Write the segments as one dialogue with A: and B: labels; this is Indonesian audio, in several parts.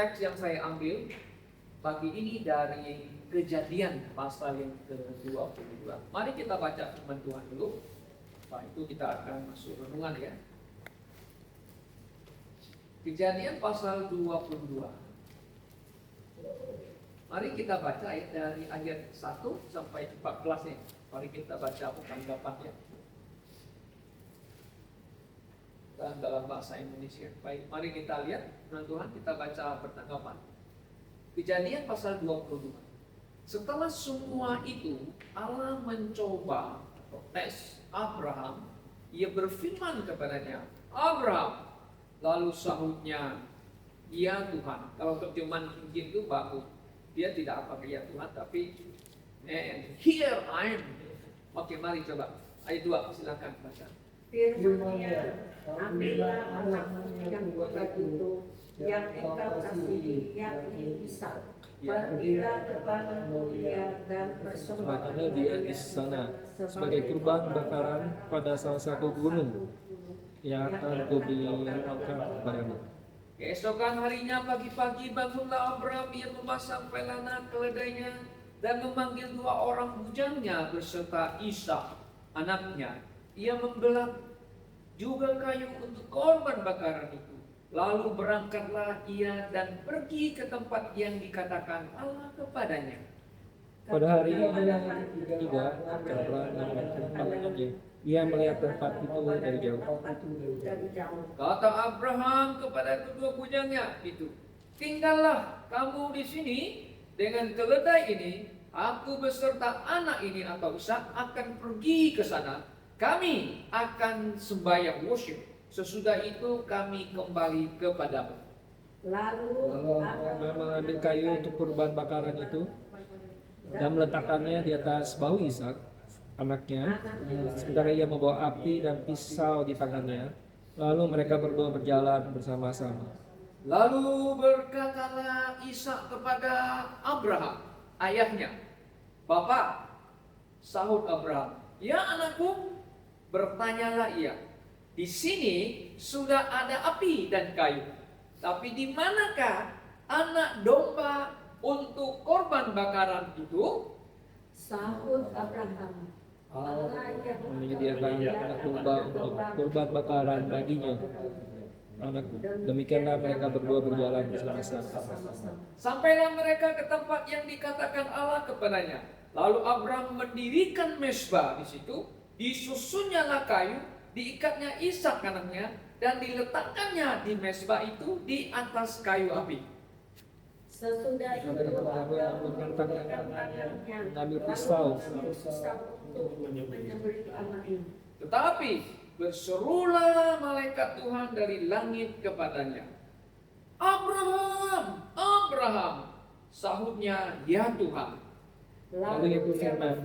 A: teks yang saya ambil pagi ini dari Kejadian pasal yang ke-22. Mari kita baca firman Tuhan dulu. Setelah itu kita akan masuk renungan ya. Kejadian pasal 22. Mari kita baca ya, dari ayat 1 sampai 14 ya. Mari kita baca tanggapannya. Dan dalam bahasa Indonesia. Baik, mari kita lihat firman Tuhan, kita baca pertanggapan. Kejadian pasal 22. Setelah semua itu, Allah mencoba atau tes Abraham. Ia berfirman kepadanya, Abraham. Lalu sahutnya, ya Tuhan. Kalau terjemahan King itu bagus. Dia tidak apa ya Tuhan, tapi here I am. Oke, mari coba. Ayat 2, silakan baca.
B: Firman-Nya, ambillah anakmu yang budak itu, yang engkau kasihi, yakni Ishak. Pergilah ke padang Moria dan persembahkanlah
C: dia di sana sebagai kurban bakaran pada salah satu gunung yang akan kuberikan kepadamu.
A: Keesokan harinya pagi-pagi bangunlah Abraham, ia memasang pelana keledainya dan memanggil 2 orang bujangnya beserta Ishak anaknya. Ia membelah juga kayu untuk korban bakaran itu. Lalu berangkatlah ia dan pergi ke tempat yang dikatakan Allah kepadanya.
C: Pada hari yang ketiga, Abraham menemukan ia melihat tempat itu dari jauh.
A: Kata Abraham kepada kedua bujangnya itu, tinggallah kamu di sini dengan keledai ini. Aku beserta anak ini atau Ishak akan pergi ke sana. Kami akan sembahyang worship. Sesudah itu kami kembali kepadamu.
B: Lalu
C: Abraham mengambil kayu untuk kurban bakaran itu dan meletakkannya di atas bahu Ishak anaknya, sementara ia membawa api dan pisau di tangannya. Lalu mereka berdua berjalan bersama-sama.
A: Lalu berkatalah Ishak kepada Abraham, ayahnya, Bapak, sahut Abraham, ya anakku, bertanyalah ia, di sini sudah ada api dan kayu, tapi di manakah anak domba untuk korban bakaran itu?
B: sahut Abraham, Allah yang
C: Menyediakan anak domba untuk kurban bakaran baginya. Anakku, demikianlah mereka berdua berjalan bersama-sama.
A: Sampailah mereka ke tempat yang dikatakan Allah kepadanya. Lalu Abraham mendirikan mezbah di situ, disusunnyalah kayu, diikatnya Ishak anaknya, dan diletakkannya di mezbah itu di atas kayu api.
B: Sesudah itu Abraham mengambil
C: pisau
B: untuk menyembelih anaknya.
A: Tetapi berserulah malaikat Tuhan dari langit kepadanya, Abraham, Abraham. Sahutnya, ya Tuhan.
C: Lalu ia berfirman,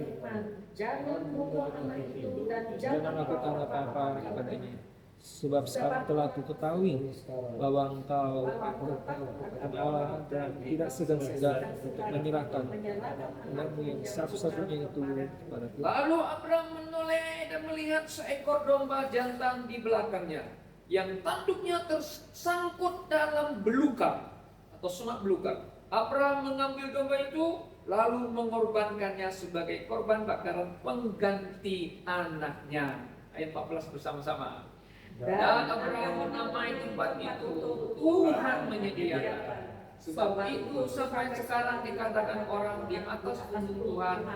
B: jangan bunuh anak itu dan
C: jangan lakukan apa-apa kepadanya, sebab sekarang telah kuketahui bahwa engkau adalah dan tidak segan-segan untuk menyerahkan anakmu yang satu-satunya itu kepadaku.
A: Lalu Abraham menoleh dan melihat seekor domba jantan di belakangnya, yang tanduknya tersangkut dalam belukar atau semak belukar. Abraham mengambil domba itu, lalu mengorbankannya sebagai korban bakaran pengganti anaknya. Ayat 14 bersama-sama. Dan Abraham menamai tempat itu Tuhan menyediakan. Sebab itu sampai sekarang dikatakan orang di atas gunung Tuhan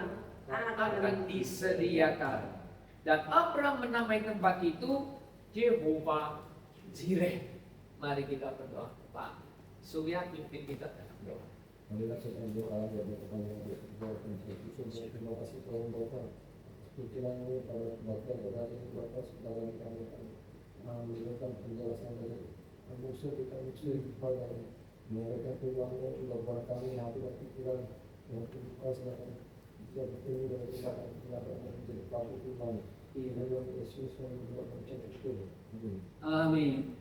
A: akan disediakan. Dan Abraham menamai tempat itu Jehovah Jireh. Mari kita berdoa. Pak Surya pimpin kita dalam doa.
D: Marilah kita berdoa kepada terima kasih Tuhan Bapa. Pikiranmu pada bagian dari Bapa segala kami memberikan penjelasan dari musuh kita musuh kepada mereka Tuhannya juga buat kami hati pikiran yang terbuka sedangkan bisa bertemu dengan Tuhan yang menjadi pelaku Tuhan. Dalam Yesus yang membuat mencari itu.
A: Amin.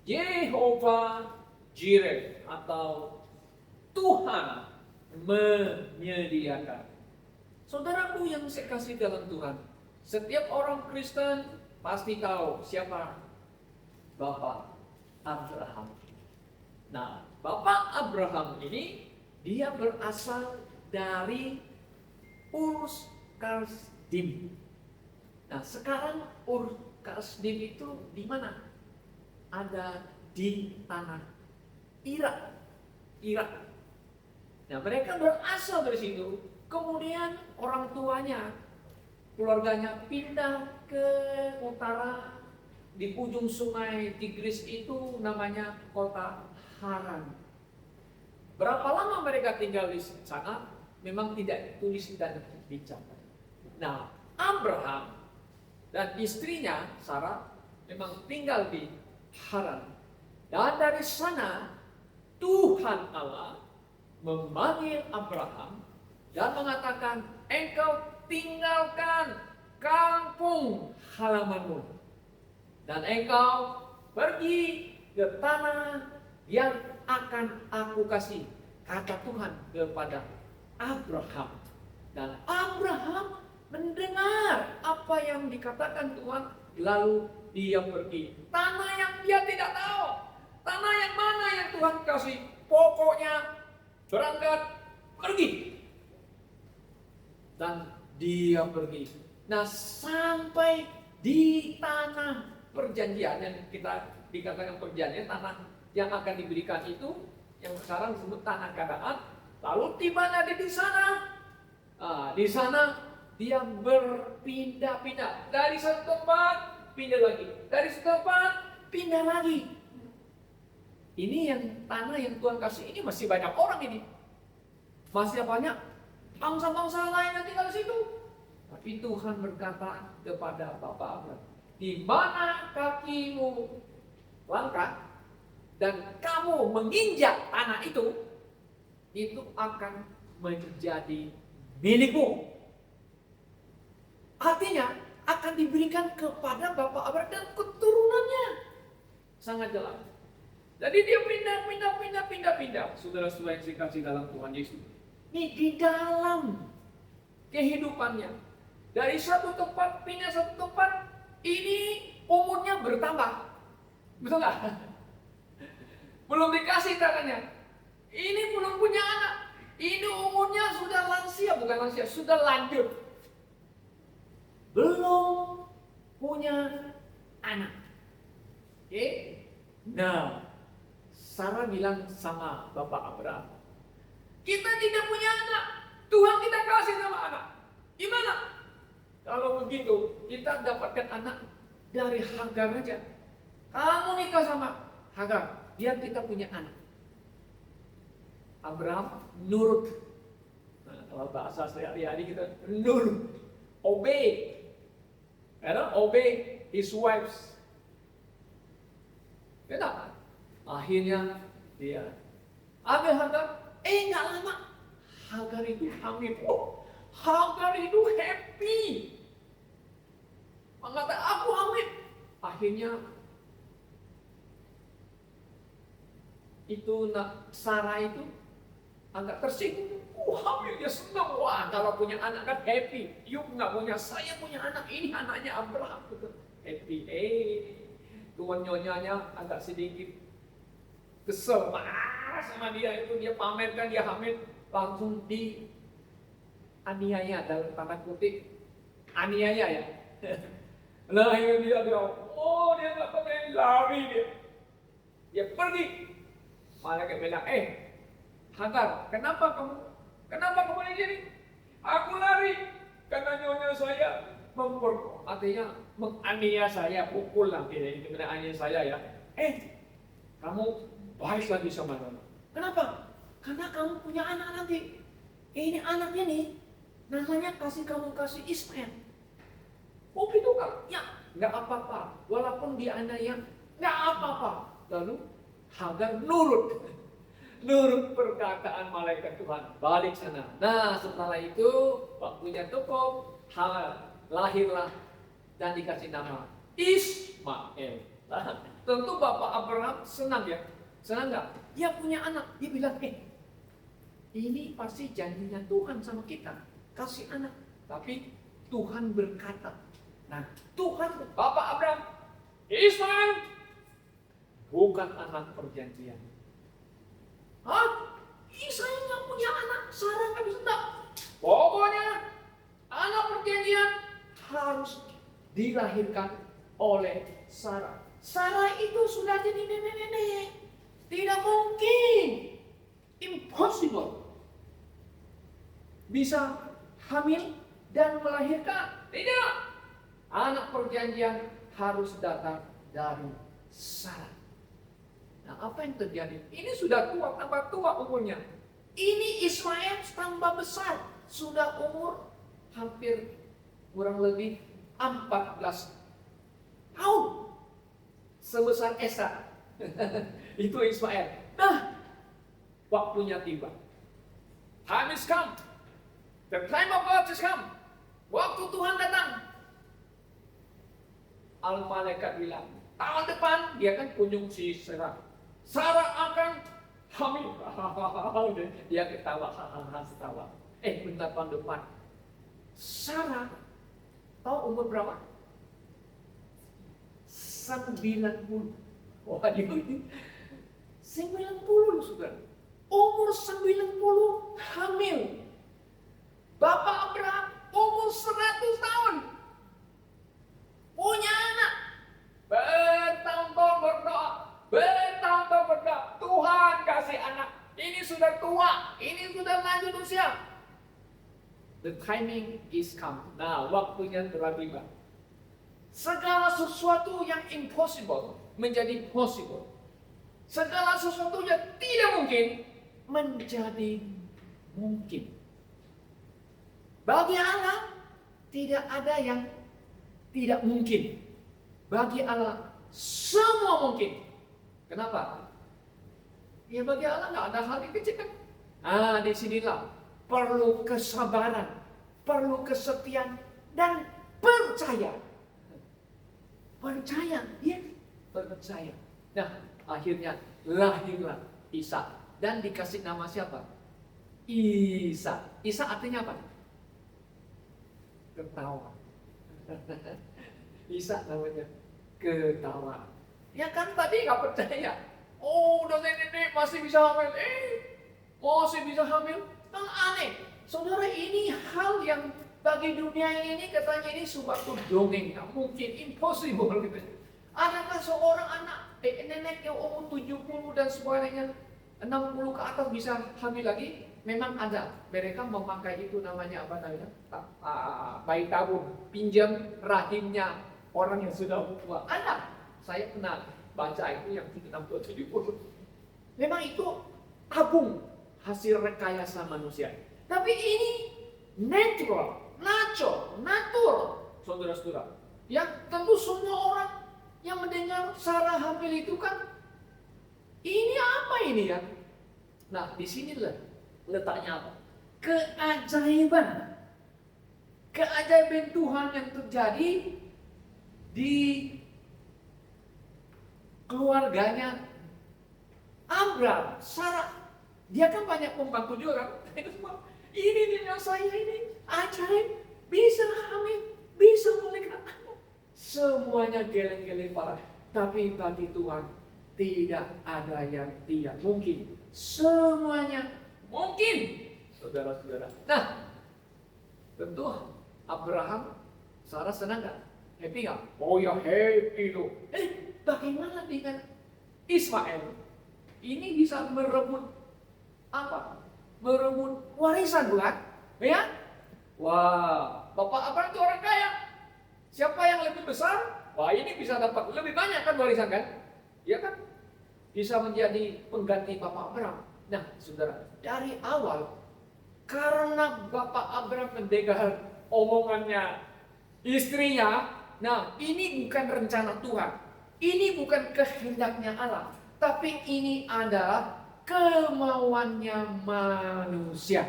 A: Jehovah Jireh atau Tuhan menyediakan. Saudaraku yang saya kasih dalam Tuhan, setiap orang Kristen pasti tahu siapa Bapak Abraham. Nah, Bapak Abraham ini dia berasal dari Ur Kasdim. Nah, sekarang Ur Kasdim itu di mana? Ada di tanah Irak. Nah, mereka berasal dari situ. Kemudian orang tuanya, keluarganya pindah ke utara di ujung sungai Tigris itu namanya kota Haran. Berapa lama mereka tinggal di sana? Memang tidak ditulis dan dicatat. Nah, Abraham dan istrinya Sarah memang tinggal di Haran. Dan dari sana Tuhan Allah memanggil Abraham dan mengatakan, engkau tinggalkan kampung halamanmu dan engkau pergi ke tanah yang akan aku kasih, kata Tuhan kepada Abraham. Dan Abraham mendengar apa yang dikatakan Tuhan, lalu dia pergi. Tanah yang dia tidak tahu, tanah yang mana yang Tuhan kasih, pokoknya berangkat pergi. Dan dia pergi. Nah, sampai di tanah perjanjian yang kita dikatakan perjanjian, tanah yang akan diberikan itu yang sekarang disebut tanah Kanaan. Lalu tiba di sana. Di sana dia berpindah-pindah dari satu tempat pindah lagi, dari satu tempat pindah lagi. Ini yang tanah yang Tuhan kasih ini masih banyak orang ini, masih banyak bangsa-bangsa lain yang tinggal di situ. Tapi Tuhan berkata kepada Bapak Abraham, di mana kakimu langkah dan kamu menginjak tanah itu akan menjadi milikmu. Artinya akan diberikan kepada Bapak Abraham dan keturunannya. Sangat jelas. Jadi dia pindah. Saudara-saudara yang dikasihi dalam Tuhan Yesus. Ini di dalam kehidupannya. Dari satu tempat pindah satu tempat, ini umurnya bertambah. Betul nggak? Belum dikasih tangannya. Ini belum punya anak. Ini umurnya sudah lansia, bukan lansia, sudah lanjut. Belum punya anak. Oke? Nah, Sarah bilang sama Bapak Abraham, kita tidak punya anak. Tuhan kita kasih sama anak. Gimana? Kalau begitu, kita dapatkan anak dari Hagar aja. Kamu nikah sama Hagar, biar kita punya anak. Abraham nurut. Nah, kalau bahasa sehari-hari kita nurut, obey. Obey his wives. Kenapa? Akhirnya dia ambil Hagar. Nggak lama Hagar itu hamil. Hagar itu happy. Mengatakan aku hamil. Akhirnya itu Sarah itu agak tersinggung. Hamil dia senang. Wah, kalau punya anak kan happy. Yuk nggak punya, saya punya anak. Ini anaknya Abraham. Happy. Tuan nyonyanya agak sedikit kesel, marah sama dia itu. Dia pamerkan dia hamil, langsung di aniaya, dalam tanda kutip aniaya ya. Nah ini dia dia nggak pengen lari dia pergi. Malaikat bilang, Hagar, kenapa kamu ini jadi? Aku lari karena nyonya saya artinya menganiaya saya, pukul lah ini menganiaya saya ya. Kamu balik lagi sama Nona. Kenapa? Karena kamu punya anak nanti. Ini anaknya nih, namanya kamu kasih Ismail. Oh gitu kan? Ya, nggak apa-apa. Walaupun dianiaya, nggak apa-apa. Lalu Hagar nurut perkataan malaikat Tuhan, balik sana. Nah setelah itu waktunya cukup, lahirlah dan dikasih nama Ismail. Tentu Bapak Abraham senang ya. Senang nggak? Dia punya anak. Dia bilang, ini pasti janjinya Tuhan sama kita, kasih anak. Tapi Tuhan berkata, nah Tuhan, Bapak Abraham, Ismail bukan anak perjanjian. dilahirkan oleh Sarah. Sarah itu sudah jadi nenek-nenek. Tidak mungkin. Impossible. Bisa hamil dan melahirkan. Tidak. Anak perjanjian harus datang dari Sarah. Nah, apa yang terjadi? Ini sudah tua, tambah tua umurnya. Ini Ismail tambah besar. Sudah umur hampir kurang lebih 14 tahun. Sebesar Esa. Itu Ismail. Nah, waktunya tiba. Time is come. The time of God is come. Waktu Tuhan datang. Al-Malaikat bilang, tahun depan dia kan kunjung si Sarah. Sarah akan hamil. Dia ketawa, ketawa. Bentar, tahun depan. Sarah tahu umur berapa? 90. Waduh, 90 loh saudara. Umur 90 hamil. Bapak Abraham umur 100 tahun. Punya anak. Bertambah berdoa. Tuhan kasih anak. Ini sudah tua. Ini sudah lanjut usia. The timing is come. Nah, waktunya telah tiba. Segala sesuatu yang impossible menjadi possible. Segala sesuatu yang tidak mungkin menjadi mungkin. Bagi Allah tidak ada yang tidak mungkin. Bagi Allah semua mungkin. Kenapa? Ya bagi Allah nggak ada hal yang kecil kan. Disinilah perlu kesabaran, perlu kesetiaan dan percaya. Percaya, ya, percaya. Nah, akhirnya lahirlah Isa dan dikasih nama siapa? Isa. Isa artinya apa? Ketawa. Isa namanya ketawa. Ya kan tadi nggak percaya. Oh, udah nenek masih bisa hamil. Masih bisa hamil. Kan aneh. Saudara, ini hal yang bagi dunia ini katanya ini suatu dongeng, nggak mungkin, impossible gitu. Adakah seorang anak nenek yang umur 70 dan sebagainya 60 ke atas bisa hamil lagi? Memang ada. Mereka memakai itu namanya apa namanya? Bayi tabung, pinjam rahimnya orang yang sudah tua. Ada. Saya pernah baca itu yang 60-70. Memang itu tabung hasil rekayasa manusia. Tapi ini natural, saudara-saudara. Yang tentu semua orang yang mendengar Sarah hamil itu kan, ini apa ini ya? Nah, di sinilah letaknya apa? Keajaiban Tuhan yang terjadi di keluarganya Abraham, Sarah. Dia kan banyak pembantu juga kan? Ini dia saya ini ajaib, bisa hamil, bisa melahirkan anak. Semuanya geleng-geleng parah. Tapi bagi Tuhan tidak ada yang tidak mungkin. Semuanya mungkin, saudara-saudara. Nah, tentu Abraham, Sarah senang nggak? Happy nggak? Oh ya happy loh. Bagaimana dengan Ismail? Ini bisa merebut apa? Merebut warisan bukan? Ya? Wah, Bapak Abraham itu orang kaya. Siapa yang lebih besar? Wah, ini bisa dapat lebih banyak kan warisan kan? Ya kan? Bisa menjadi pengganti Bapak Abraham. Nah, saudara, dari awal karena Bapak Abraham mendengar omongannya istrinya, nah ini bukan rencana Tuhan. Ini bukan kehendaknya Allah, tapi ini adalah kemauannya manusia.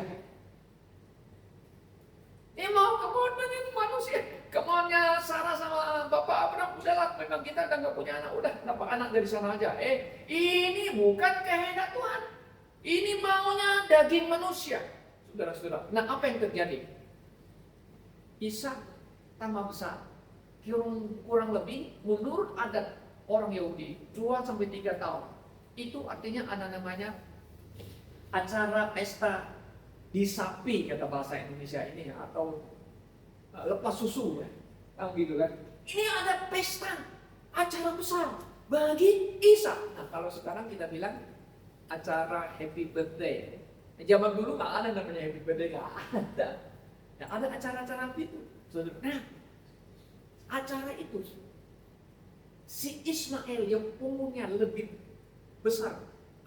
A: Ini mau kemauannya manusia. Kemauannya Sarah sama Bapak Abraham, udahlah memang kita udah nggak punya anak, udah dapat anak dari sana aja. Ini bukan kehendak Tuhan. Ini maunya daging manusia, saudara-saudara. Nah, apa yang terjadi? Ishak tambah besar, kurang lebih menurut adat orang Yahudi 2-3 tahun. Itu artinya ada namanya acara pesta disapi kata bahasa Indonesia ini, atau lepas susu ya, gitu kan. Ini ada pesta, acara besar bagi Ishak. Nah, kalau sekarang kita bilang acara happy birthday. Zaman dulu nggak ada namanya happy birthday, nggak ada. Nah, ada acara-acara itu. Nah, acara itu si Ismail yang umurnya lebih besar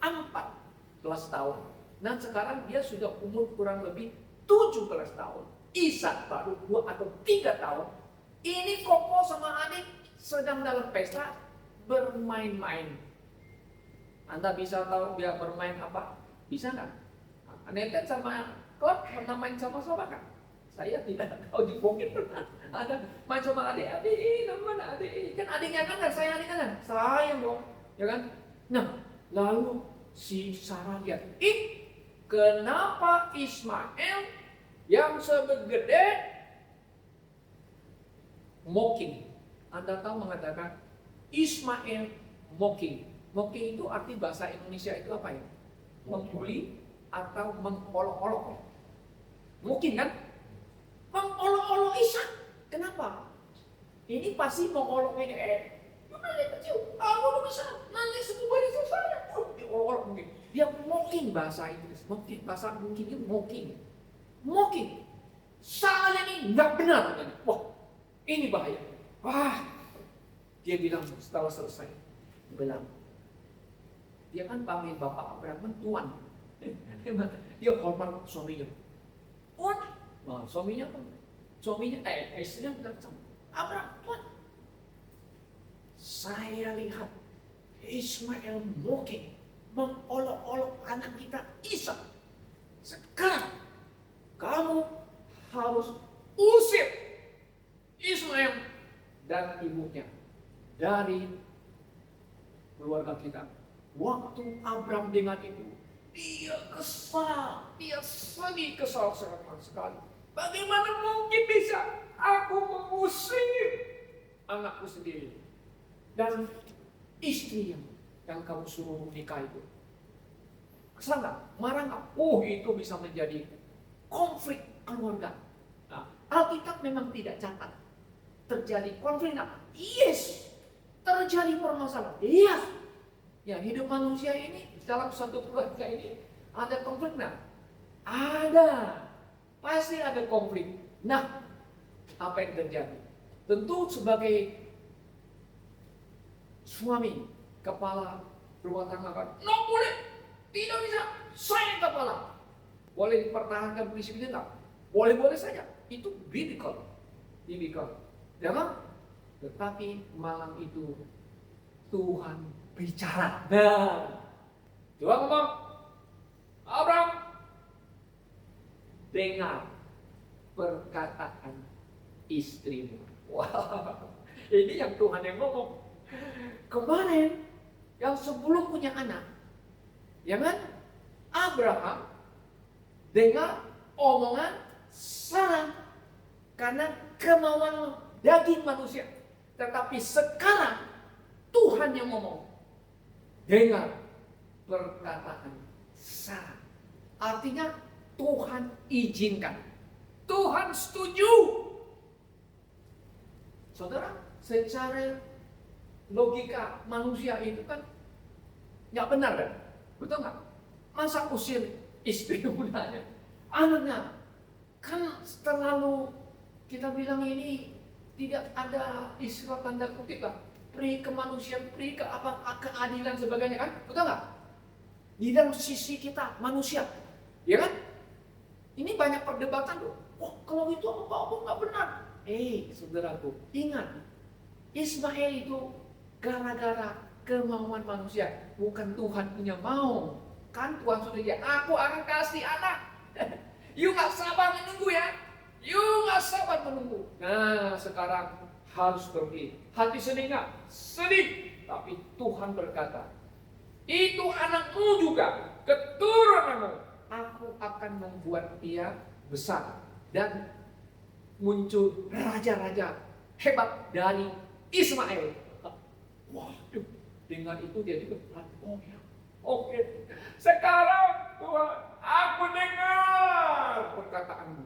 A: 14 tahun. Nah, sekarang dia sudah umur kurang lebih 17 tahun. Ishak baru 2 atau 3 tahun. Ini Koko sama adik sedang dalam pesta bermain-main. Anda bisa tahu dia bermain apa? Bisa nggak? Nenek sama Klot pernah main sama-sama kan? Saya tidak tahu di Bukit pernah ada main sama adik-adik, namanya adik. Kan adiknya kan, saya adiknya kan? Sayang dong, ya kan? Nah, lalu si Sarah lihat, kenapa Ismail yang sebegede mocking? Anda tahu mengatakan Ismail mocking. Mocking itu arti bahasa Indonesia itu apa ya? Membuli atau mengolok-olok. Mungkin kan? Mengolok-olok Ishak. Kenapa? Ini pasti mengolok ini. Gimana dia kecil? Aku udah bisa. Nanti semua ini selesai. Diolok mungkin. Dia mocking bahasa Inggris. Mocking bahasa mungkin itu mocking. Mocking. Salahnya ini nggak benar. Wah, ini bahaya. Wah, dia bilang setelah selesai. Bilang, dia kan panggil Bapak Abraham Tuan. Dia hormat suaminya. Tuan, nah, suaminya istrinya bilang, Abraham Tuan, saya lihat Ismail mocking, mengolok-olok anak kita Ishak. Sekarang kamu harus usir Ismail dan ibunya dari keluarga kita. Waktu Abraham dengar itu, dia kesal, dia sangat kesal sekali. Bagaimana mungkin bisa aku mengusir anakku sendiri dan istri yang kamu suruh menikah itu? Kesal nggak? Marah nggak? Itu bisa menjadi konflik keluarga. Nah, Alkitab memang tidak catat terjadi konflik nggak? Yes, terjadi permasalahan. Yes. Ya, hidup manusia ini dalam satu keluarga ini ada konflik nggak? Ada. Pasti ada konflik. Nah, apa yang terjadi? Tentu sebagai suami, kepala rumah tangga kan, nggak boleh, tidak bisa, saya kepala. Boleh dipertahankan prinsipnya nggak? Boleh-boleh saja. Itu biblical. Jangan. Tetapi malam itu Tuhan bicara. Nah, Tuhan ngomong, Abraham, dengar perkataan istrimu. Wow, ini yang Tuhan yang ngomong. Kemarin yang sebelum punya anak, ya kan? Abraham dengar omongan Sarah karena kemauan daging manusia. Tetapi sekarang Tuhan yang ngomong. Dengar perkataan Sarah. Artinya Tuhan izinkan. Tuhan setuju. Saudara, secara logika manusia itu kan nggak benar kan? Betul nggak? Masa usir istri mudanya, anaknya? Kan terlalu, kita bilang ini tidak ada istilah tanda kutip lah. Pri kemanusiaan, pri keadilan sebagainya kan? Betul nggak? Di dalam sisi kita manusia, ya kan? Ini banyak perdebatan loh. Kalau itu apa nggak benar? Saudaraku, ingat, Ismail itu gara-gara kemauan manusia, bukan Tuhan punya mau. Kan Tuhan sudah dia, aku akan kasih anak. You nggak sabar menunggu ya? You nggak sabar menunggu. Nah, sekarang harus pergi. Hati sedih nggak? Sedih. Tapi Tuhan berkata, itu anakmu juga, keturunanmu. Aku akan membuat dia besar dan muncul raja-raja hebat dari Ismail. Waduh, dengan itu dia juga, oke. Sekarang Tuhan, aku dengar perkataanmu.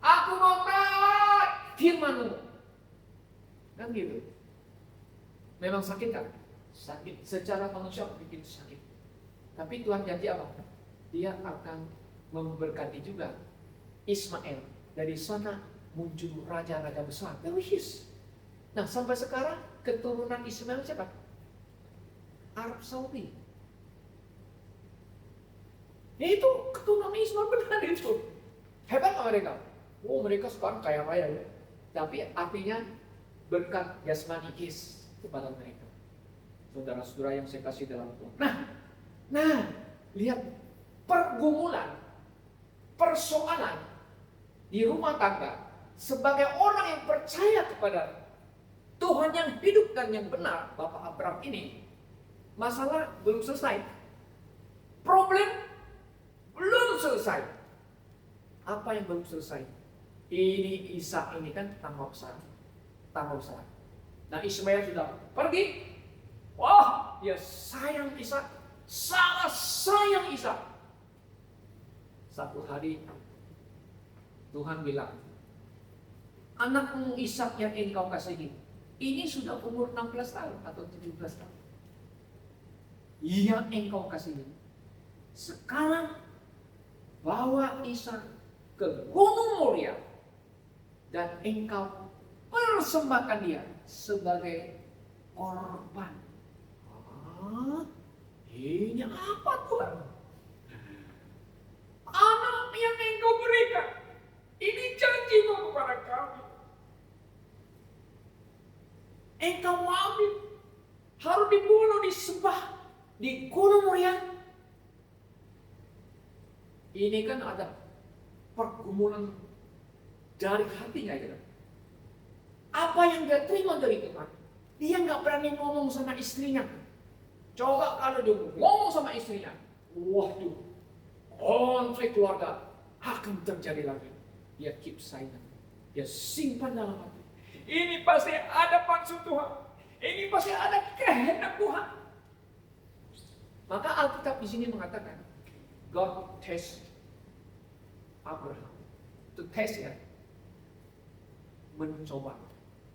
A: Aku mau taat firman-Mu. Kan gitu. Memang sakit kan? Sakit. Secara manusia bikin sakit. Tapi Tuhan janji apa? Dia akan memberkati juga Ismail. Dari sana muncul raja-raja besar. Terus. Nah sampai sekarang keturunan Ismail siapa? Arab Saudi. Itu keturunan Ismail benar itu. Hebat nggak mereka? Oh mereka sekarang kaya raya ya. Tapi artinya berkat jasmani kepada mereka. Saudara-saudara yang saya kasih dalam Tuhan. Nah, lihat pergumulan, persoalan di rumah tangga sebagai orang yang percaya kepada Tuhan yang hidup dan yang benar, Bapak Abraham ini, masalah belum selesai. Problem belum selesai. Apa yang belum selesai? Ini Ishak ini kan tambah besar. Nah Ismail sudah pergi. Wah, dia sayang Ishak. Sangat sayang Ishak. Satu hari Tuhan bilang, anakmu Ishak yang engkau kasihi, ini sudah umur 16 tahun atau 17 tahun. Yang engkau kasihi. Sekarang bawa Ishak ke Gunung Moria dan engkau persembahkan dia sebagai korban. Ini apa Tuhan? Anak yang engkau berikan, ini janji-Mu kepada kami. Engkau mau ambil, harus dibunuh, disembah di Gunung Moria. Ini kan ada pergumulan dari hatinya gitu. Apa yang dia terima dari Tuhan? Dia nggak berani ngomong sama istrinya. Coba kalau dia ngomong sama istrinya, waduh, konflik keluarga akan terjadi lagi. Dia keep silent. Dia simpan dalam hati. Ini pasti ada maksud Tuhan. Ini pasti ada kehendak Tuhan. Maka Alkitab di sini mengatakan, God test Abraham. To test ya, mencoba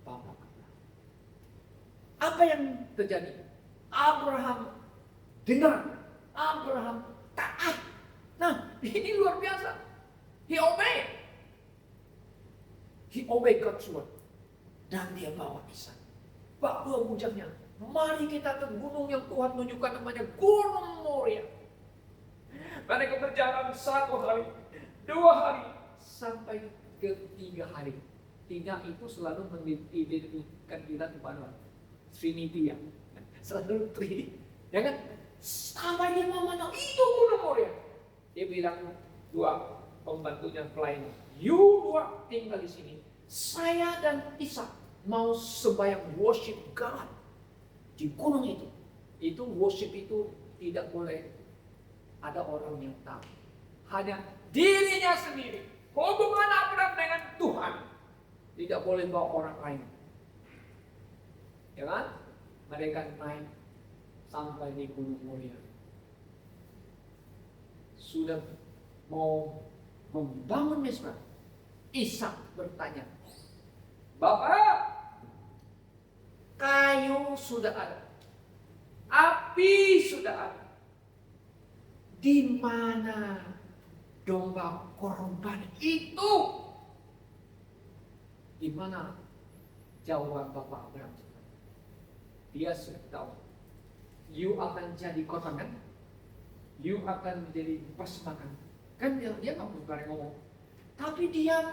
A: Bapak Abraham. Apa yang terjadi? Abraham dengar, Abraham taat. Nah, ini luar biasa. He obey God's word. Dan dia bawa Ishak. Bawa bujaknya. Mari kita ke gunung yang Tuhan tunjukkan namanya Gunung Moria. Mereka berjalan 1 hari, 2 hari, sampai ke 3 hari. 3 itu selalu mengidentikan kita kepada Trinity ya. Selalu Trinity. Ya kan? Sampai dia memandang itu Gunung Moria. Dia bilang 2 pembantunya pelayan, you 2 tinggal di sini. Saya dan Ishak mau sembahyang worship God di gunung itu. Itu worship itu tidak boleh ada orang yang tahu. Hanya dirinya sendiri. Hubungan Abraham dengan Tuhan tidak boleh bawa orang lain. Ya kan? Mereka naik sampai di Gunung Moria. Sudah mau membangun mesbah. Ishak bertanya, Bapak, kayu sudah ada, api sudah ada, di mana domba korban itu? Di mana? Jawab Bapak Abraham. Dia sudah tahu, you akan jadi korban kan? You akan menjadi persembahan. Kan dia nggak berani ngomong, tapi dia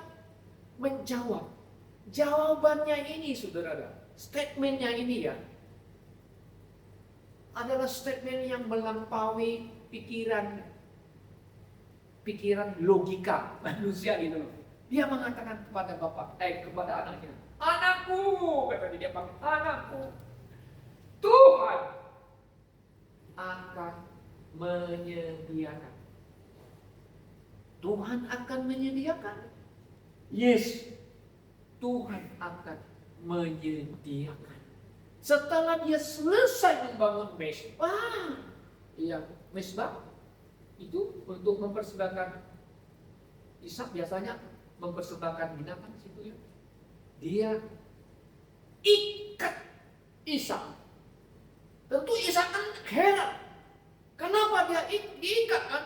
A: menjawab. Jawabannya ini, saudara, statementnya ini ya, adalah statement yang melampaui pikiran logika manusia gitu loh. Dia mengatakan kepada anaknya, anakku, kata dia panggil anakku, Tuhan akan menyediakan. Tuhan akan menyediakan. Yes, Tuhan akan menyediakan. Setelah dia selesai membangun mesbah, mesbah itu untuk mempersembahkan. Ishak biasanya mempersembahkan binatang situ ya. Dia ikat Ishak. Tentu Ishak kan heran. Kenapa dia diikat kan?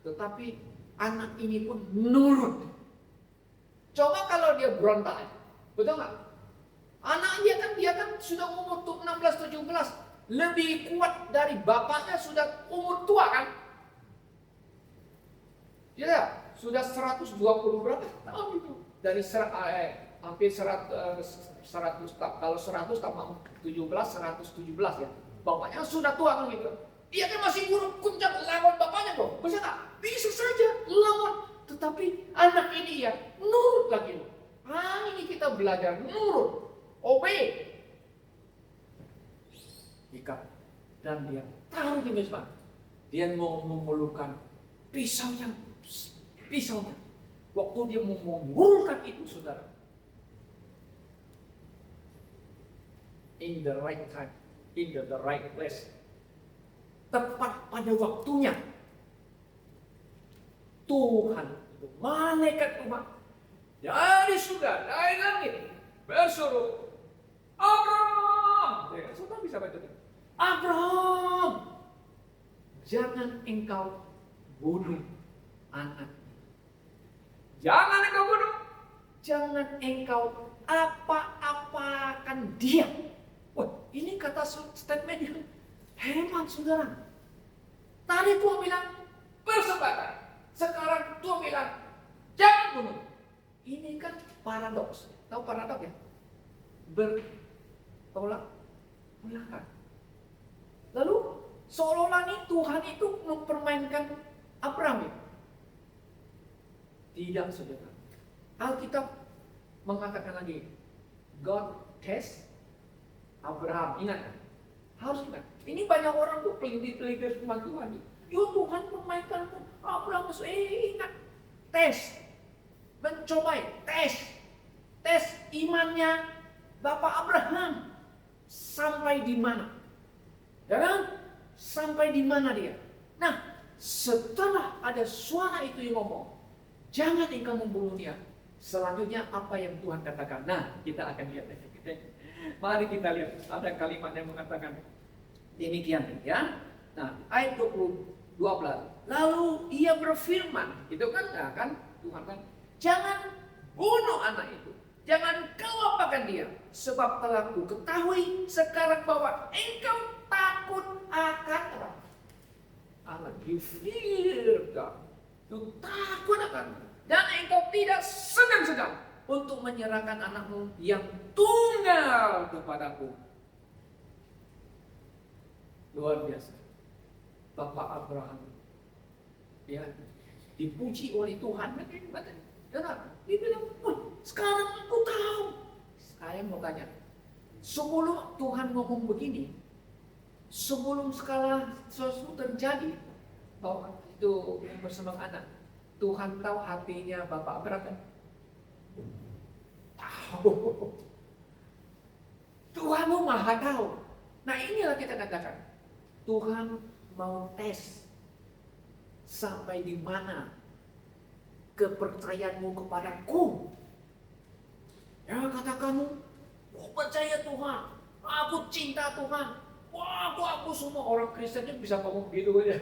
A: Tetapi anak ini pun nurut. Coba kalau dia berontak, betul nggak? Anak dia kan sudah umur 16-17, lebih kuat dari bapaknya, sudah umur tua kan? Ya, sudah 120 berapa tahun itu? Dari hampir 100 kalau 100 tambah 117 ya. Bapaknya sudah tua kan gitu. Dia kan masih buruk kuncang lawan bapaknya kok. Bisa nggak? Bisa saja lawan. Tetapi anak ini ya nurut lagi. Ini kita belajar nurut, obey. Ikat dan dia taruh di mezbah. Dia mau memerlukan pisaunya. Waktu dia mau mengulurkan itu, saudara, in the right time, in the right place, tepat pada waktunya, Tuhan, malaikat Tuhan dari surga, dari langit bersuruh, Abraham. Saudara bisa baca itu. Abraham, jangan engkau bunuh anak. Jangan engkau bunuh. Jangan engkau apa-apakan dia. Wah, ini kata statement yang hebat, saudara. Tadi Tuhan bilang persembahkan. Sekarang Tuhan bilang jangan bunuh. Ini kan paradoks. Tahu paradoks ya? Bertolak belakang. Lalu seolah-olah nih Tuhan itu mempermainkan Abraham. Tidak, saudara. Alkitab mengatakan lagi, God test Abraham. Ingat, harus ingat. Ini banyak orang tuh pelintir firman Tuhan. Yo, Tuhan permainkan Abraham. Ingat, tes, mencobai, tes imannya Bapak Abraham sampai di mana? Ya kan? Sampai di mana dia? Nah, setelah ada suara itu yang ngomong, jangan engkau membunuh dia. Selanjutnya apa yang Tuhan katakan? Nah, kita akan lihat. Mari kita lihat. Ada kalimat yang mengatakan demikian ya. Nah, ayat 12. Lalu ia berfirman, itu kan, nah, kan Tuhan kan, jangan bunuh anak itu. Jangan kau apakan dia, sebab telah ku ketahui sekarang bahwa engkau takut akan Allah. You fear God. You takut akan, dan engkau tidak segan-segan untuk menyerahkan anakmu yang tunggal kepadaku. Luar biasa. Bapak Abraham, ya, dipuji oleh Tuhan. Dia bilang, sekarang aku tahu. Saya mau tanya, sebelum Tuhan ngomong begini, sebelum skala sesuatu terjadi, bahwa itu yang bersama anak, Tuhan tahu hatinya Bapak Abraham kan? Tahu. Tuhan maha tahu. Nah, inilah kita katakan, Tuhan mau tes sampai di mana kepercayaanmu kepadaku. Ya, katakanmu, aku percaya Tuhan, aku cinta Tuhan. Wah, aku semua orang Kristennya bisa ngomong gitu aja.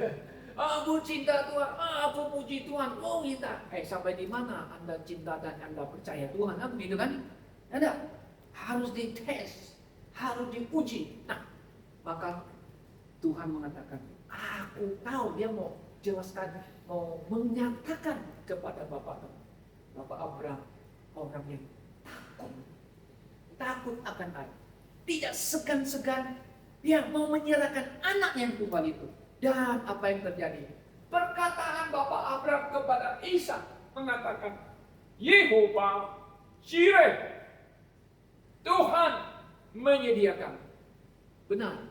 A: Aku cinta Tuhan, aku puji Tuhan. Oh, kita. Sampai di mana Anda cinta dan Anda percaya Tuhan? Kan begitu kan? Ada. Harus dites, harus dipuji. Nah, maka Tuhan mengatakan, aku tahu. Dia mau jelaskan, mau menyatakan kepada Bapak Abraham, orang yang takut akan Allah, tidak segan-segan dia mau menyerahkan anak yang tunggal itu. Dan apa yang terjadi? Perkataan Bapak Abraham kepada Ishak mengatakan, Yehova Jireh, Tuhan menyediakan. Benar.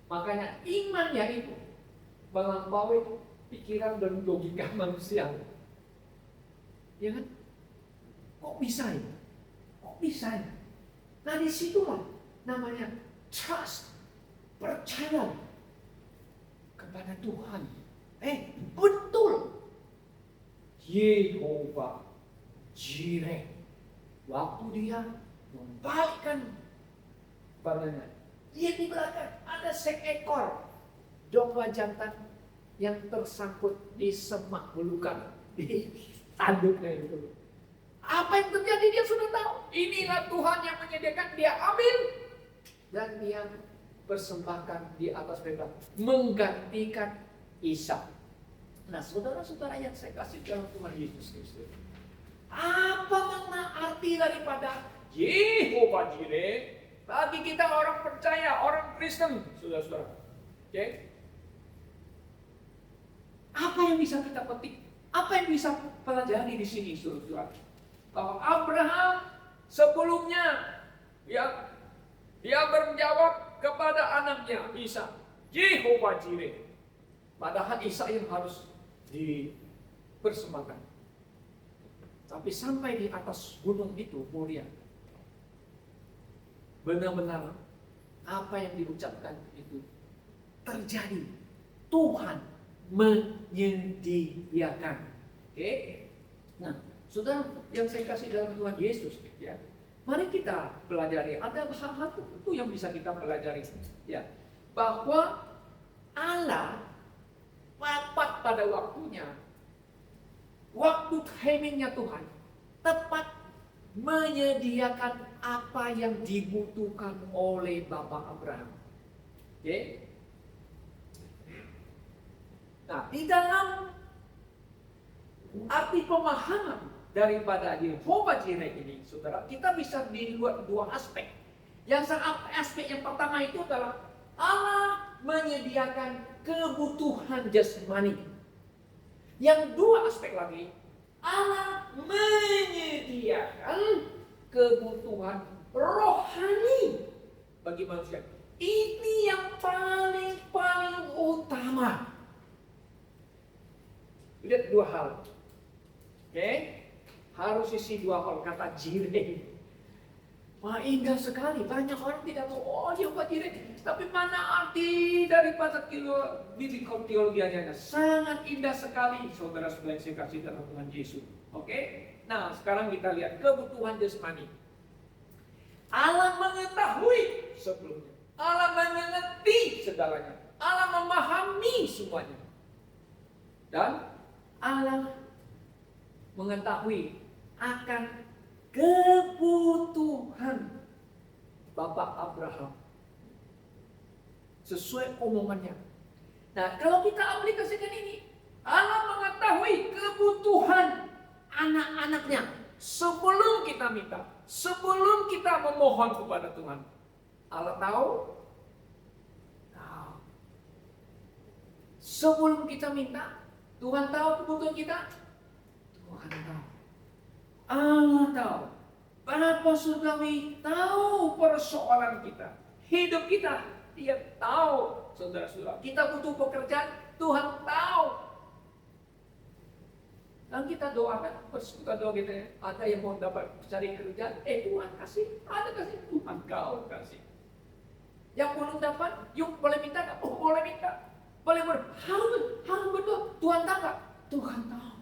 A: Makanya imannya itu melampaui pikiran dan logika manusia. Ya kan? Kok bisa ya? Kok bisa ya? Nah, disitulah namanya trust, percaya kepada Tuhan. Betul. Yehova Jireh. Waktu dia membalikkan panahnya. Lihat di belakang ada seekor domba jantan yang tersangkut di semak belukar di tanduknya itu. Apa yang terjadi dia sudah tahu. Inilah Tuhan yang menyediakan, dia ambil dan dia persembahkan di atas mereka, menggantikan Ishak. Nah, saudara-saudara yang saya kasih dalam Tuhan Yesus Kristus, apa makna arti daripada Yehovah Jireh bagi kita orang percaya, orang Kristen, saudara-saudara? Oke? Apa yang bisa kita petik? Apa yang bisa pelajari di sini, saudara-saudara? Bahwa Abraham sebelumnya dia berjawab kepada anaknya Ishak, Yehovah Jireh. Padahal Ishak yang harus dipersembahkan. Tapi sampai di atas gunung itu, Moria, benar-benar apa yang diucapkan itu terjadi. Tuhan menyediakan. Oke? Nah, saudara yang saya kasih dalam Tuhan Yesus, ya, mari kita pelajari. Ada hal-hal tertentu yang bisa kita pelajari, ya, bahwa Allah tepat pada waktunya, waktu timingnya Tuhan tepat menyediakan apa yang dibutuhkan oleh Bapak Abraham. Oke? Nah, di dalam arti pemahaman daripada Yehovah Jireh ini, saudara, kita bisa dilihat dua aspek. Aspek yang pertama itu adalah Allah menyediakan kebutuhan jasmani. Yang dua aspek lagi, Allah menyediakan kebutuhan rohani bagi manusia. Ini yang paling utama. Lihat dua hal. Oke? Harus isi dua hal, kata Jireh. Wah, indah sekali. Banyak orang tidak tahu, oh Yehovah Jireh. Tapi mana arti daripada biblical teologianya? Sangat indah sekali, saudara-saudara yang saya kasih dalam Tuhan Yesus. Oke? Nah, sekarang kita lihat kebutuhan jasmani. Allah mengetahui sebelumnya. Allah mengerti segalanya. Allah memahami semuanya. Dan Allah mengetahui akan kebutuhan Bapak Abraham sesuai omongannya. Nah, kalau kita aplikasikan ini, Allah mengetahui kebutuhan anak-anaknya sebelum kita minta, sebelum kita memohon kepada Tuhan. Allah tahu. Sebelum kita minta, Tuhan tahu kebutuhan kita. Tuhan tahu. Allah tahu. Bapak Surgawi tahu persoalan kita. Hidup kita, Dia tahu. Saudara-saudara, kita butuh pekerjaan, Tuhan tahu. Dan kita doakan, kita doa kita ya. Ada yang mau dapat cari kerjaan, Tuhan kasih. Ada kasih, Tuhan kau kasih. Yang belum dapat, yuk boleh minta gak? Oh boleh minta. Boleh harus berdoa. Tuhan tahu gak? Tuhan tahu.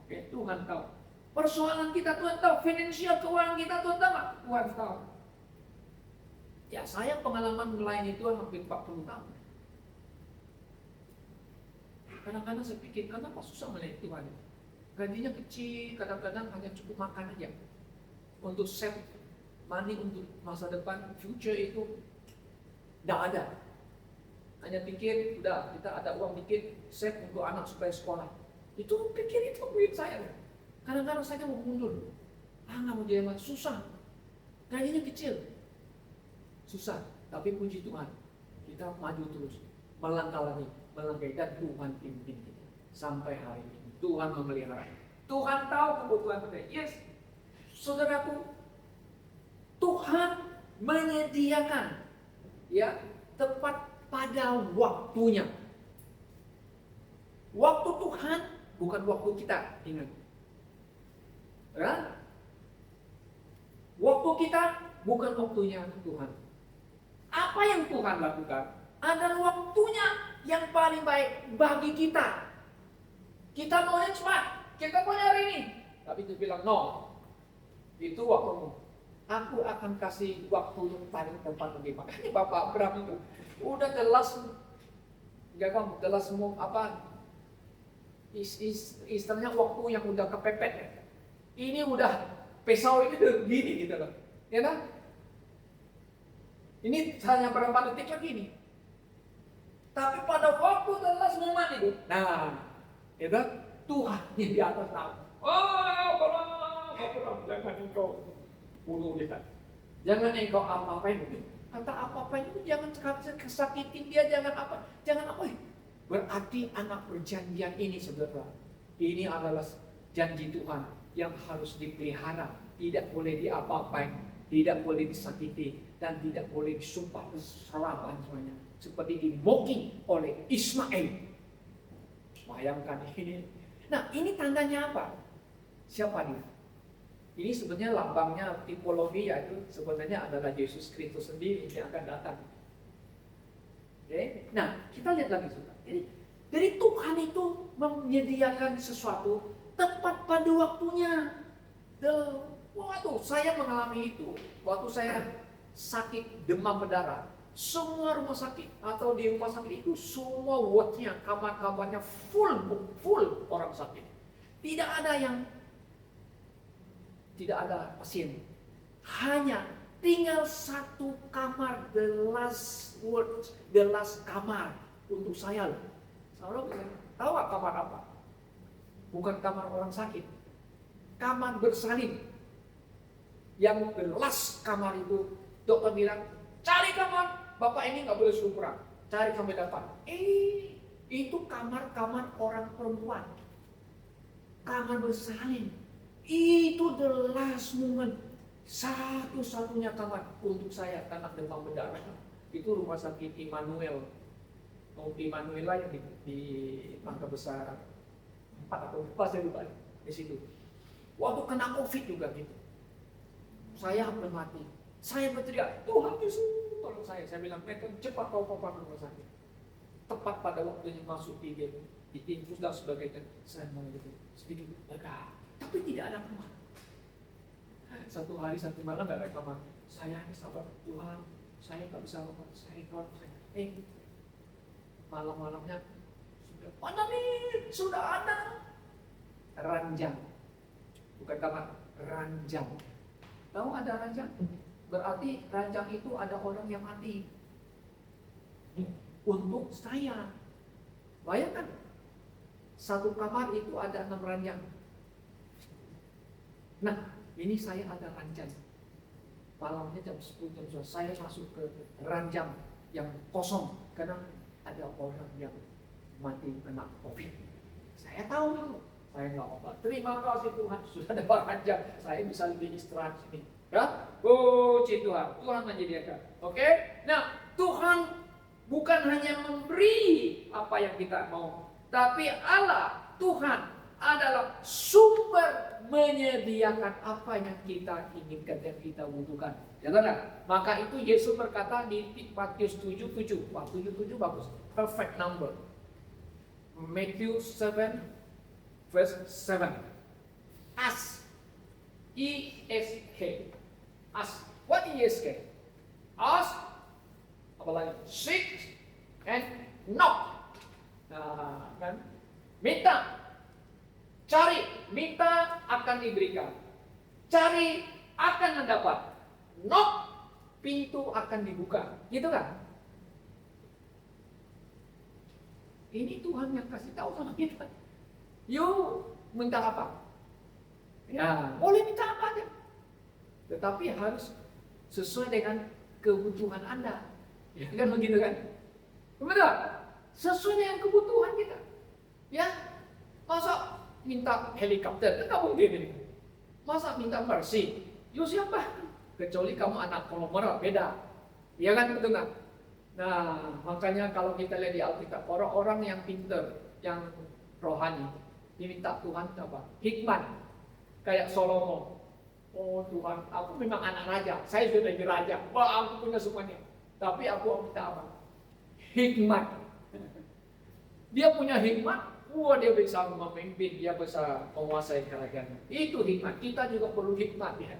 A: Oke, Tuhan tahu. Persoalan kita Tuhan tahu. Finansial keuangan kita Tuhan tahu gak? Tuhan tahu. Ya, saya pengalaman melayani Tuhan hampir 40 tahun. Kadang-kadang saya pikir, kenapa susah melayani Tuhan? Gajinya kecil, kadang-kadang hanya cukup makan aja. Untuk save money untuk masa depan, future itu tidak ada. Hanya pikir, udah kita ada uang dikit, save untuk anak supaya sekolah. Itu pikir itu duit saya. Kadang-kadang saya mau mundur. Nggak mau jadi susah. Gajinya kecil. Susah, tapi puji Tuhan, kita maju terus, melangkah lagi, dan Tuhan pimpin kita sampai hari ini. Tuhan memelihara. Tuhan tahu kebutuhan kita. Yes, saudaraku, Tuhan menyediakan, ya, tepat pada waktunya. Waktu Tuhan bukan waktu kita, ingat. Ya? Waktu kita bukan waktunya Tuhan. Apa yang Tuhan lakukan adalah waktunya yang paling baik bagi kita. Kita maunya cepat, kita maunya hari ini. Tapi dia bilang, no, itu waktumu. aku akan kasih waktu untuk tarik tempat lebih. Makanya Bapak Abraham itu udah jelas, enggak kamu jelas mau apa, istilahnya waktu yang udah kepepet ya. Ini udah pisau ini udah begini gitu loh, ya kan? Ini hanya berapa detik lagi nih. Tapi pada waktu jelas momen itu, nah, ya kan? Tuhan di atas tahu. Jangan engkau bunuh kita. Jangan engkau apa-apain. Kata apa-apain itu jangan kesakitin dia, jangan apa, Berarti anak perjanjian ini saudara, ini adalah janji Tuhan yang harus dipelihara, tidak boleh diapa-apain, tidak boleh disakiti, dan tidak boleh disumpah kesalahan semuanya. Seperti dimoking oleh Ismail. Bayangkan ini. Nah, ini tandanya apa? Siapa dia? Ini sebenarnya lambangnya tipologi, yaitu sebenarnya adalah Yesus Kristus sendiri yang akan datang. Oke? Nah, kita lihat lagi sudah. Jadi Tuhan itu menyediakan sesuatu tepat pada waktunya. Waktu saya mengalami itu, waktu saya sakit demam berdarah, semua rumah sakit atau di rumah sakit itu semua wardnya, kamar-kamarnya full orang sakit. Tidak ada pasien. Hanya tinggal satu kamar, the last kamar untuk saya. Saudara bisa tahu kamar apa? Bukan kamar orang sakit. Kamar bersalin. Yang the last kamar itu, dokter bilang, cari kamar, Bapak ini nggak boleh suruh kurang. Cari sampai dapat. Itu kamar-kamar orang perempuan. Kamar bersalin. Itu the last moment. Satu-satunya kamar untuk saya karena demam berdarah. Itu rumah sakit Immanuel. Immanuel lah yang di Mangga Besar 4 atau 4 saya lupa di situ. Waktu kena COVID juga gitu. Saya hampir mati. Saya berteriak, Tuhan Yesus, tolong saya. Saya bilang, cepat kau bawa ke rumah sakit. Tepat pada waktunya masuk di infus dan sebagainya. Saya mau gitu, sedikit lega. Tapi tidak ada kamar. Satu hari, satu malam tidak ada kamar. Saya ini sabar, Tuhan, saya nggak bisa apa, saya keluar. Malam-malamnya sudah mana nih? Sudah ada ranjang, bukan kamar, ranjang. Tahu ada ranjang? Berarti ranjang itu ada orang yang mati. Untuk saya, bayangkan satu kamar itu ada 6 ranjang. Nah, ini saya ada ranjang. Malamnya jam 10 jam 11 saya masuk ke ranjang yang kosong karena ada orang yang mati kena COVID. Saya tahu dulu, saya nggak apa. Terima kasih Tuhan, sudah ada ranjang, saya bisa lebih istirahat sini. Ya, puji Tuhan, Tuhan menyediakan. Oke, nah Tuhan bukan hanya memberi apa yang kita mau, tapi Allah, Tuhan adalah sumber menyediakan apa yang kita inginkan dan kita butuhkan. Ya kan? Maka itu Yesus berkata di Matius 7:7. Wah, 7:7 bagus. Perfect number. Matthew 7 verse 7. Ask. E-S-K. Ask. What is E-S-K? Ask. Apalagi? Seek and knock. Nah, kan? Minta. Cari, minta akan diberikan. Cari akan mendapat. Knock, pintu akan dibuka. Gitu kan? Ini Tuhan yang kasih tahu sama kita. Yuk, minta apa? Ya, boleh minta apa aja. Tetapi harus sesuai dengan kebutuhan Anda. Ya, kan begitu kan? Betul? Sesuai dengan kebutuhan kita. Ya, masa minta helikopter, nggak mungkin ini. Masa minta Mercy? Yo siapa? Kecuali kamu anak konglomerat, beda. Iya kan, betul nggak? Nah, makanya kalau kita lihat di Alkitab, orang-orang yang pintar, yang rohani, diminta Tuhan apa? Hikmat. Kayak Salomo. Oh Tuhan, aku memang anak raja, saya sudah jadi raja. Wah, aku punya semuanya. Tapi aku minta apa? Hikmat. Dia punya hikmat. Wah, dia bisa memimpin, dia bisa menguasai kerajaan. Itu hikmat. Kita juga perlu hikmat ya.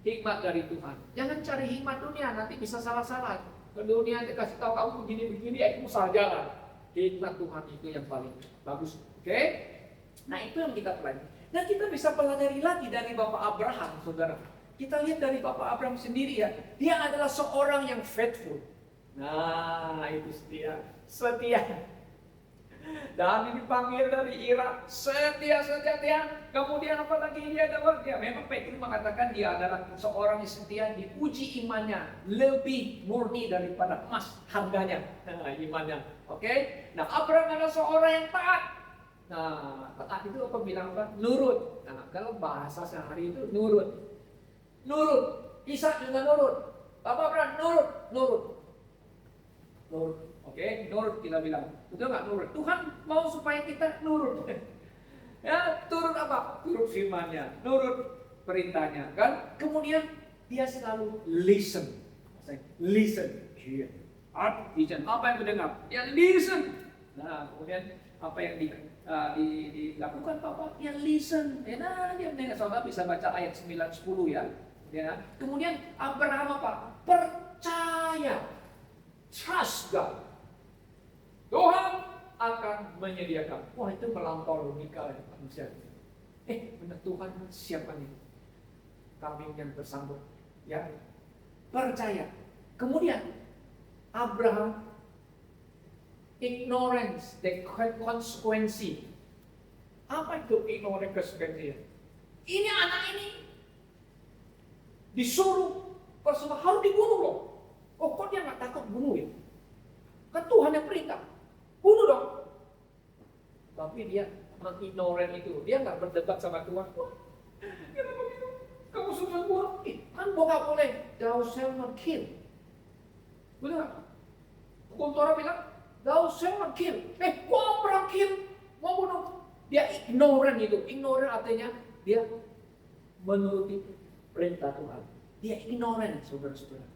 A: hikmat dari Tuhan. Jangan cari hikmat dunia, nanti bisa salah-salah. Ke dunia dia kasih tahu kamu begini-begini, ya itu salah jalan. Hikmat Tuhan itu yang paling bagus. Oke? Nah itu yang kita pelajari. Dan kita bisa pelajari lagi dari Bapak Abraham, saudara. Kita lihat dari Bapak Abraham sendiri ya. Dia adalah seorang yang faithful. Nah itu setia. Dan ini dipanggil dari Irak, setia. Kemudian apa lagi dia dapat? Ya memang Petrus mengatakan dia adalah seorang yang setia, diuji imannya lebih murni daripada emas harganya. Nah, imannya, oke? Nah, Abraham adalah seorang yang taat. Nah, taat itu apa bilang apa? Nurut. Nah, kalau bahasa sehari itu nurut. Ishak juga nurut. Bapak Abraham nurut. Oke, nurut kita bilang. Betul nggak nurut? Tuhan mau supaya kita nurut. Ya, turut apa? Turut firman-Nya, nurut perintahnya, kan? Kemudian dia selalu listen. Iya. Apa yang mendengar? Ya listen. Nah, kemudian apa yang dilakukan Bapak? Ya listen. Nah, dia mendengar. Saudara bisa baca ayat 9-10 ya. Kemudian Abraham apa? Percaya. Trust God. Tuhan akan menyediakan. Wah, itu melampaui logika manusia. Benar Tuhan siapkan ini. Kambing yang bersambut. Ya, percaya. Kemudian Abraham ignorance the consequence. Apa itu ignorance konsekuensi? Ini anak ini disuruh persembahan harus dibunuh loh. Oh, kok dia nggak takut bunuh ya? Kan Tuhan yang perintah. Bunuh dong. Tapi dia mengignoran itu. Dia nggak berdebat sama Tuhan. Kenapa begitu? Kamu suruh bunuh? Kan bokap boleh. Thou shalt not kill. Betul nggak? Hukum Torah bilang, thou shalt not kill. Kok orang kill? Mau bunuh? Dia ignoran itu. Ignoran artinya dia menuruti perintah Tuhan. Dia ignoran, saudara-saudara.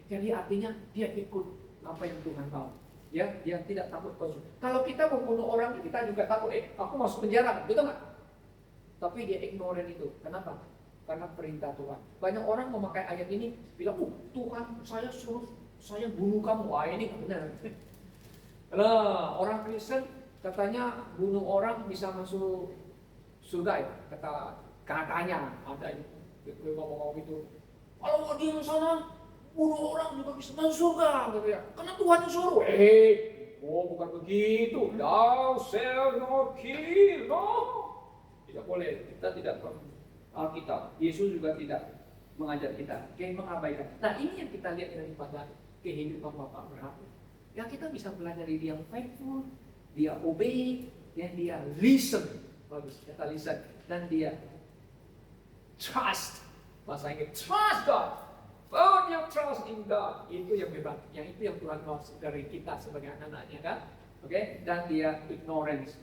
A: Jadi artinya dia ikut apa yang Tuhan mau. Ya, dia tidak takut konsul. Kalau kita membunuh orang, kita juga takut. Aku masuk penjara, betul nggak? Tapi dia ignoran itu. Kenapa? Karena perintah Tuhan. Banyak orang memakai ayat ini bilang, Tuhan saya suruh saya bunuh kamu. Wah, ini nggak benar. Nah, orang Kristen katanya bunuh orang bisa masuk surga ya. Katanya ada itu ngomong gitu. Kalau mau di sana bunuh orang juga bisa masuk surga, gitu ya. Karena Tuhan yang suruh. Bukan begitu. Thou shalt not kill. No. Tidak boleh. Kita tidak Alkitab. Yesus juga tidak mengajar kita. Mengabaikan. Nah, ini yang kita lihat daripada kehidupan Bapak Abraham. Ya, kita bisa belajar dari dia faithful, dia obey, dan dia listen. Bagus, kita listen. Dan dia trust. Bahasa Inggris, trust God. Put your trust in God. Itu yang hebat. Yang itu yang Tuhan mau dari kita sebagai anak-anaknya, kan? Oke? Dan dia ignorance.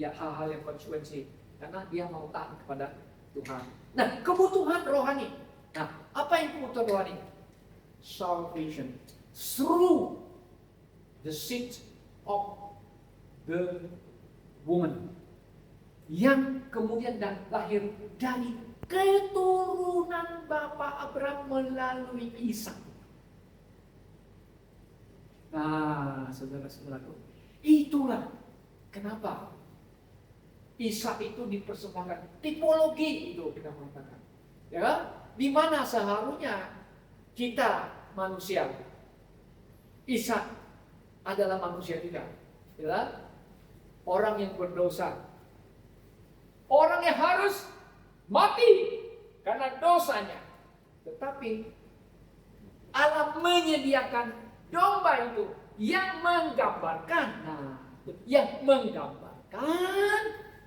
A: Ya, hal-hal yang konsekuensi. Karena dia mau taat kepada Tuhan. Nah, kebutuhan rohani. Nah, apa yang kebutuhan rohani? Salvation. Through the seed of the woman. Yang kemudian lahir dari keturunan Bapak Abraham melalui Ishak. Nah, saudara-saudaraku, itulah kenapa Ishak itu dipersembahkan. Tipologi itu kita mengatakan. Ya, di mana seharusnya kita manusia, Ishak adalah manusia juga. Ya, orang yang berdosa, orang yang harus mati karena dosanya. Tetapi Allah menyediakan domba itu yang menggambarkan,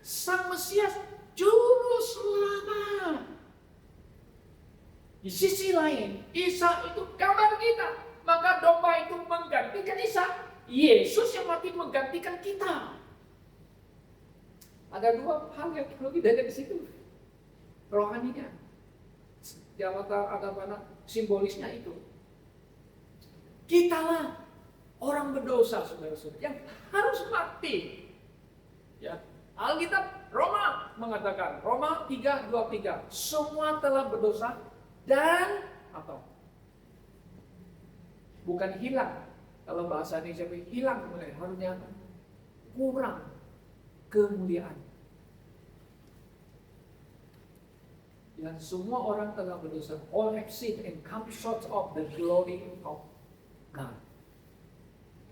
A: Sang Mesias juru selamat. Di sisi lain, Ishak itu gambar kita. Maka domba itu menggantikan Ishak. Yesus yang mati menggantikan kita. Ada dua hal yang perlu kita lihat di situ. Rohaninya. Di ada mana simbolisnya itu. Kitalah orang berdosa, saudara-saudara, yang harus mati. Ya, Alkitab Roma mengatakan, Roma 3:23, semua telah berdosa dan atau bukan hilang. Kalau bahasa Indonesia hilang mulai harusnya kurang kemuliaan. Dan semua orang telah berdosa. All have sinned and come short of the glory of God.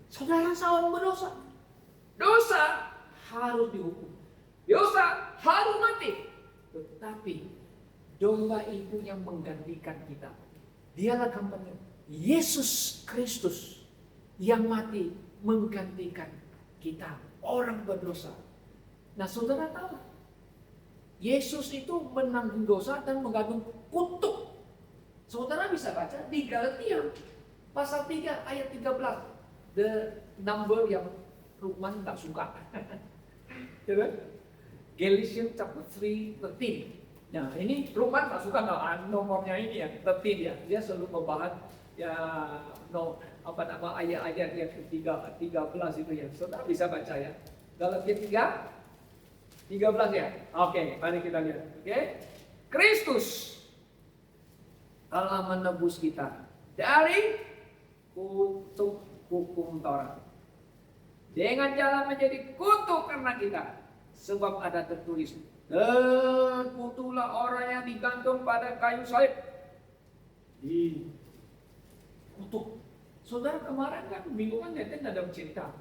A: Saudara seorang berdosa. Dosa harus dihukum. Dosa harus mati. Tetapi domba itu yang menggantikan kita. Dialah kampanye. Yesus Kristus yang mati menggantikan kita. Orang berdosa. Nah, saudara tahu, Yesus itu menanggung dosa dan menanggung kutuk. Saudara bisa baca di Galatia pasal 3 ayat 13. The number yang Lukman tak suka. Galatians chapter 3:13. Nah, ini Lukman tak suka nomornya ini ya, 13 ya. Dia selalu membahas ya ayat-ayat yang ketiga 13 itu ya. Saudara bisa baca ya. Galatia 13 ya. Oke, mari kita lihat. Oke. Kristus telah menebus kita dari kutuk hukum Taurat. Dengan jalan menjadi kutuk karena kita. Sebab ada tertulis, terkutuklah orang yang digantung pada kayu salib. Di kutuk. Saudara kemarin kan mingguan Neten ada cerita.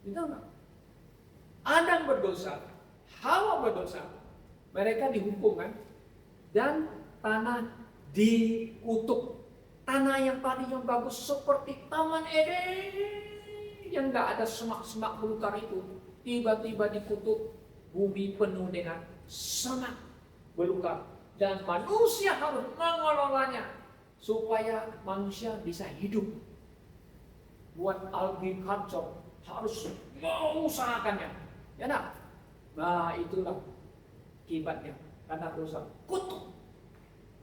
A: Itu enggak? Adam berdosa, Hawa berdosa, mereka dihukum kan, dan tanah dikutuk. Tanah yang tadi yang bagus seperti Taman Eden yang nggak ada semak-semak belukar itu, tiba-tiba dikutuk, bumi penuh dengan semak belukar, dan manusia harus mengelolanya supaya manusia bisa hidup. Buat agriculture harus mengusahakannya. Ya nak? Nah itulah akibatnya karena dosa kutuk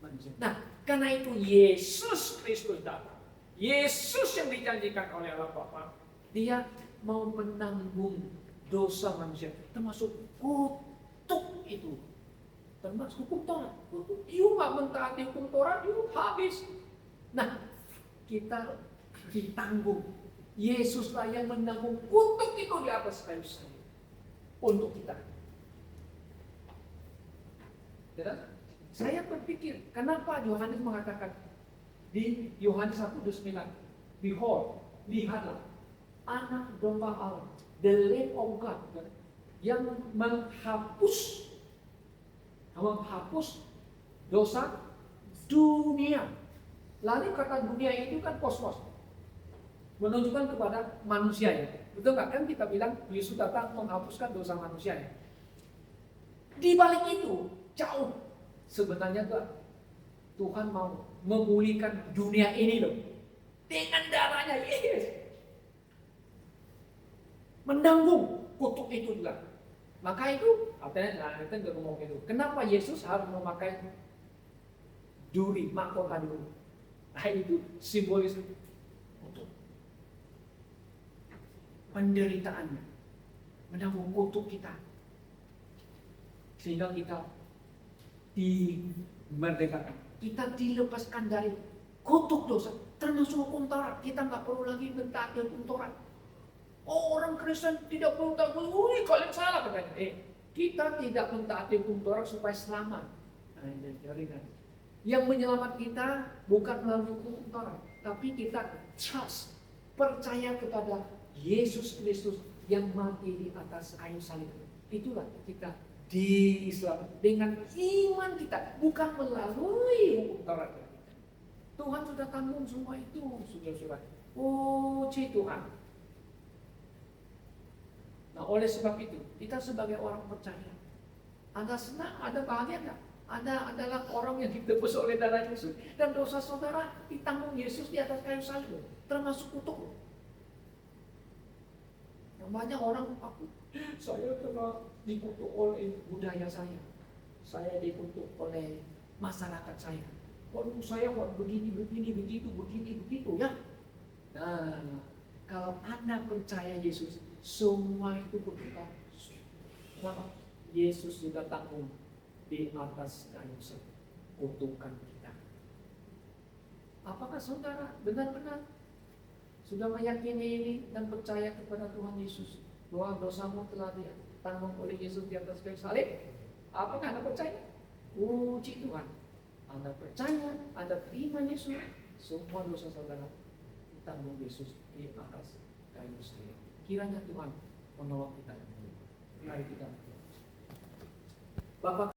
A: manusia. Nah karena itu Yesus Kristus datang. Yesus yang dijanjikan oleh Allah Bapa, dia mau menanggung dosa manusia, termasuk kutuk itu, termasuk hukum Taurat. You nggak mentaati hukum Taurat, you habis. Nah kita ditanggung. Yesuslah yang menanggung kutuk itu di atas kayu salib untuk kita. Dan saya berpikir, kenapa Yohanes mengatakan di Yohanes 1:9, behold, lihatlah, anak domba Allah, the Lamb of God, yang menghapus dosa dunia. Lalu kata dunia itu kan kosmos, menunjukkan kepada manusia ya. Betul nggak? Kan kita bilang Yesus datang menghapuskan dosa manusia ya. Di balik itu jauh sebenarnya Tuhan mau memulihkan dunia ini loh dengan darahnya Yesus, menanggung kutuk itu juga. Maka itu artinya kita nggak ngomong itu. Kenapa Yesus harus memakai duri, mahkota duri? Nah itu simbolis untuk penderitaannya, menanggung kutuk kita, sehingga kita dimerdekakan, kita dilepaskan dari kutuk dosa, termasuk hukum Taurat. Kita nggak perlu lagi mentaati hukum Taurat. Oh, orang Kristen tidak perlu tahu, kalian salah katanya. Kita tidak mentaati hukum Taurat supaya selamat. Yang menyelamat kita bukan melalui hukum Taurat, tapi kita trust, percaya kepada Yesus Kristus yang mati di atas kayu salib. Itulah kita diselamatkan dengan iman kita, bukan melalui hukum Taurat. Tuhan sudah tanggung semua itu, saudara-saudara. Puji Tuhan. Nah, oleh sebab itu, kita sebagai orang percaya, Anda senang, Anda bahagia enggak? Anda adalah orang yang ditebus oleh darah Yesus, dan dosa saudara ditanggung Yesus di atas kayu salib, termasuk kutuk. Yang banyak orang takut, saya kena dikutuk oleh budaya saya dikutuk oleh masyarakat saya. Waduh, saya begini, begitu ya. Nah, kalau Anda percaya Yesus, semua itu berputar. Kenapa? Yesus sudah tanggung di atas kayu salib. Kutukan kita. Apakah saudara benar-benar sudah meyakini ini dan percaya kepada Tuhan Yesus bahwa dosamu telah ditanggung oleh Yesus di atas kayu salib? Apakah Anda percaya? Puji Tuhan. Anda percaya, Anda terima Yesus, semua dosa saudara ditanggung Yesus di atas kayu salib. Kiranya Tuhan menolong kita. Mari kita. Bapak